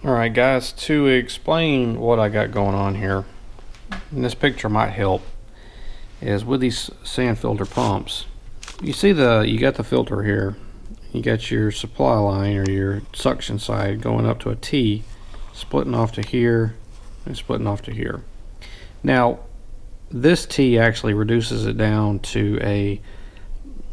Alright guys, to explain what I got going on here, and this picture might help, is with these sand filter pumps, you see you got the filter here, you got your supply line or your suction side going up to a T, splitting off to here and splitting off to here. Now this T actually reduces it down to a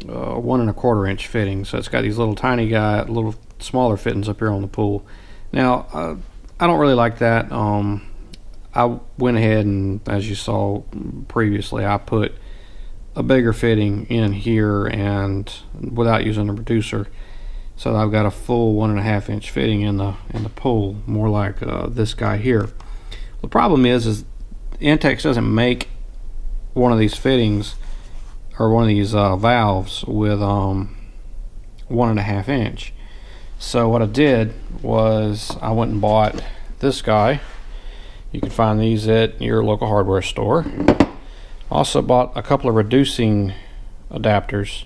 1 1/4 inch fitting, so it's got these little tiny little smaller fittings up here on the pool. Now I don't really like that. I went ahead and, as you saw previously, I put a bigger fitting in here and without using a reducer, so I've got a full 1 1/2 inch fitting in the pool, more like this guy here. The problem is Intex doesn't make one of these fittings or one of these valves with 1 1/2 inch. So what I did was I went and bought this guy. You can find these at your local hardware store. Also bought a couple of reducing adapters,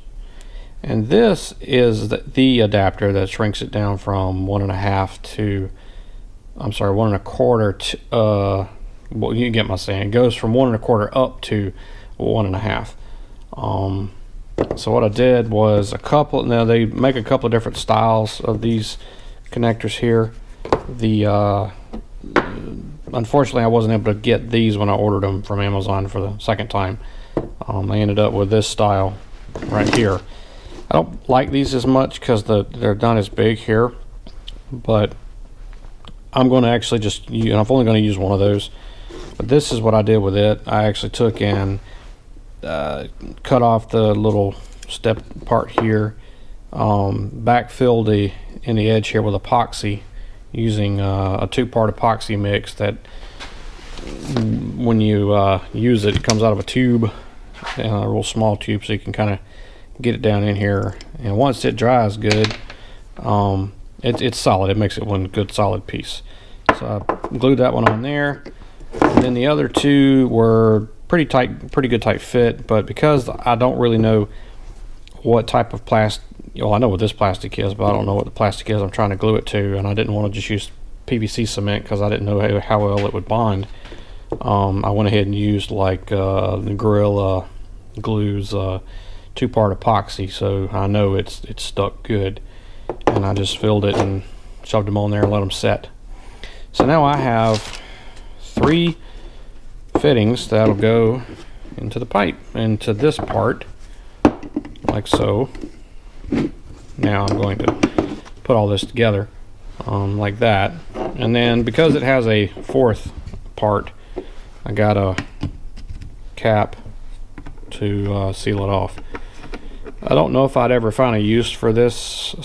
and this is the adapter that shrinks it down from 1 1/2 to, I'm sorry, 1 1/4 to well, you get my saying. It goes from 1 1/4 up to 1 1/2. So what I did was now they make a couple of different styles of these connectors here. Unfortunately I wasn't able to get these when I ordered them from Amazon for the second time. I ended up with this style right here. I don't like these as much because they're not as big here, but I'm going to actually I'm only going to use one of those. But this is what I did with it. I actually took and cut off the little step part here, backfilled in the edge here with epoxy using a 2-part epoxy mix that when you use it, it comes out of a tube, a real small tube, so you can kind of get it down in here, and once it dries good, it's solid. It makes it one good solid piece. So I glued that one on there, and then the other two were pretty good tight fit, but because I don't really know what type of plastic, well, I know what this plastic is, but I don't know what the plastic is I'm trying to glue it to, and I didn't want to just use PVC cement because I didn't know how well it would bond. I went ahead and used like the Gorilla Glue's 2-part epoxy, so I know it's stuck good, and I just filled it and shoved them on there and let them set. So now I have 3 fittings that'll go into the pipe, into this part, like so. Now I'm going to put all this together like that, and then because it has a 4th part, I got a cap to seal it off. I don't know if I'd ever find a use for this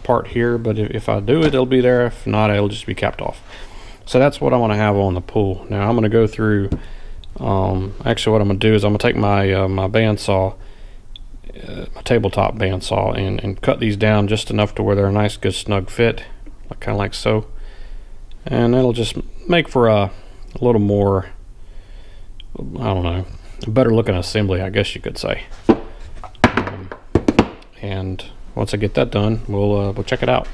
part here, but if I do, it'll be there. If not, it'll just be capped off. So that's what I want to have on the pool. Now I'm going to go through, actually what I'm going to do is I'm going to take my my bandsaw, my tabletop bandsaw, and cut these down just enough to where they're a nice good snug fit, kind of like so, and it'll just make for a little more, I don't know, a better looking assembly, I guess you could say. And once I get that done, we'll check it out.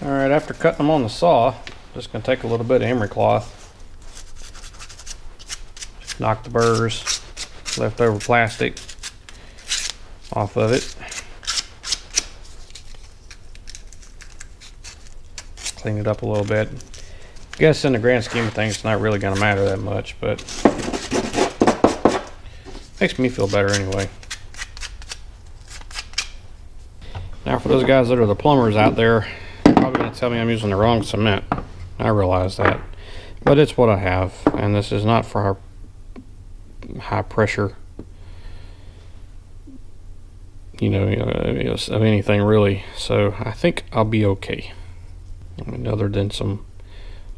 Alright, after cutting them on the saw, just going to take a little bit of emery cloth, just knock the burrs, leftover plastic off of it, clean it up a little bit. I guess in the grand scheme of things it's not really going to matter that much, but makes me feel better anyway. Now for those guys that are the plumbers out there, probably going to tell me I'm using the wrong cement. I realize that, but it's what I have, and this is not for our high pressure you know, of anything really. So I think I'll be okay. I mean, other than some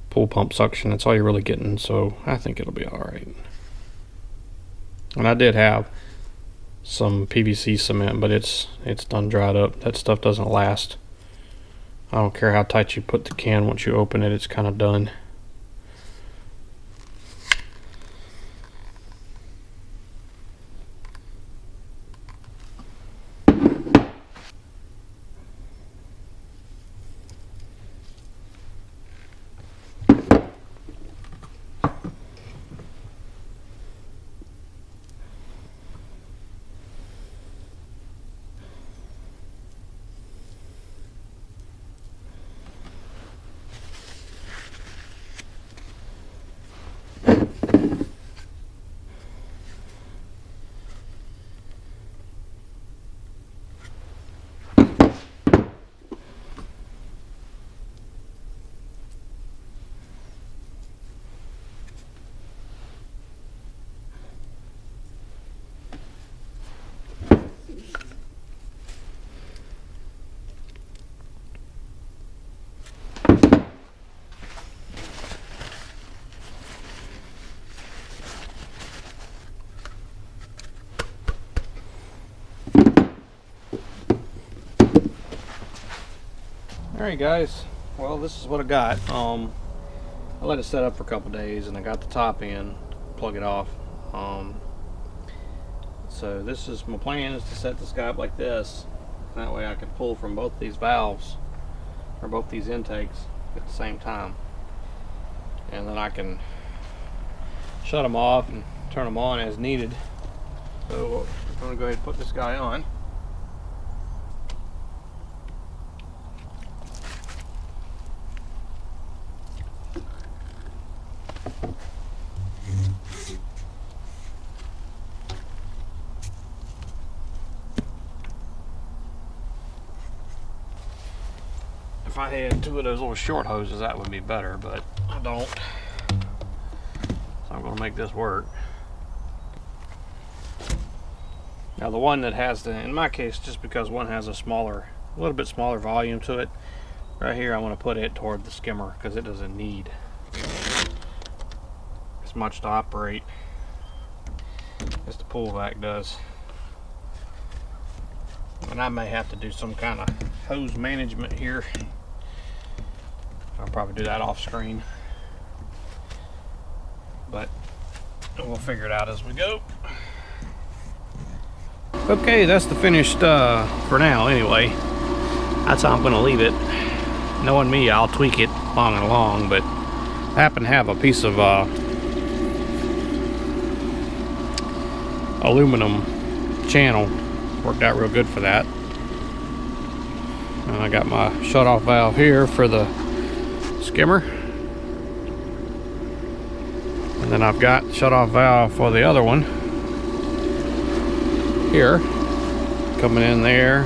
pool pump suction, that's all you're really getting. So I think it'll be all right. And I did have some PVC cement, but it's done dried up. That stuff doesn't last. I don't care how tight you put the can, once you open it, it's kind of done. Alright guys, well this is what I got. I let it set up for a couple days and I got the top in, plug it off. So this is my plan, is to set this guy up like this. That way I can pull from both these valves, or both these intakes at the same time. And then I can shut them off and turn them on as needed. So I'm going to go ahead and put this guy on. If I had two of those little short hoses, that would be better, but I don't. So I'm going to make this work. Now the one that has the, in my case, just because one has a little bit smaller volume to it, right here I want to put it toward the skimmer because it doesn't need as much to operate as the pool vac does. And I may have to do some kind of hose management here. I'll probably do that off screen, but we'll figure it out as we go. Okay, that's the finished for now anyway. That's how I'm going to leave it. Knowing me, I'll tweak it along, but I happen to have a piece of aluminum channel. Worked out real good for that. And I got my shut-off valve here for the skimmer. And then I've got shut-off valve for the other one here, coming in there,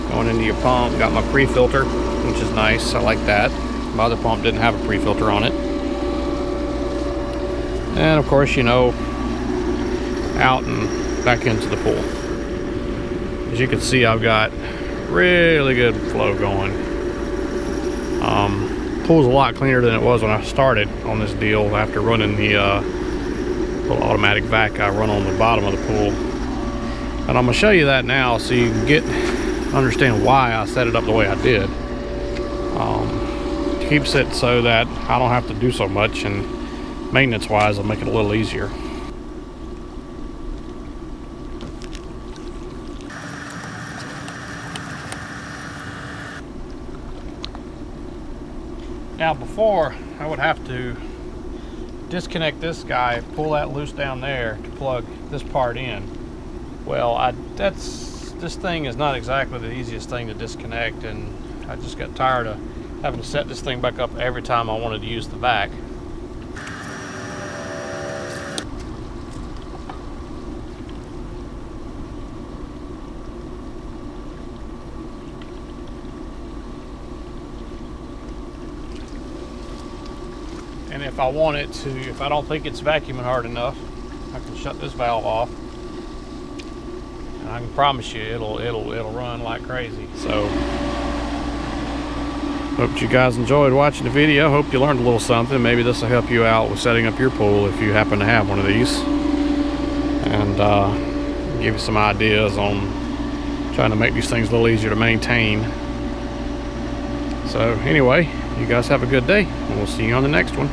going into your pump. Got my pre-filter, which is nice. I like that. My other pump didn't have a pre-filter on it. And of course, you know, out and back into the pool. As you can see, I've got really good flow going. Pool's a lot cleaner than it was when I started on this deal, after running the little automatic vac I run on the bottom of the pool. And I'm going to show you that now so you can understand why I set it up the way I did. Keeps it so that I don't have to do so much, and maintenance wise I'll make it a little easier. Now before, I would have to disconnect this guy, pull that loose down there to plug this part in. Well, this thing is not exactly the easiest thing to disconnect, and I just got tired of having to set this thing back up every time I wanted to use the vac. And if I want it to, if I don't think it's vacuuming hard enough, I can shut this valve off. And I can promise you it'll run like crazy. So hope you guys enjoyed watching the video. Hope you learned a little something. Maybe this will help you out with setting up your pool if you happen to have one of these, and give you some ideas on trying to make these things a little easier to maintain. So anyway, you guys have a good day, and we'll see you on the next one.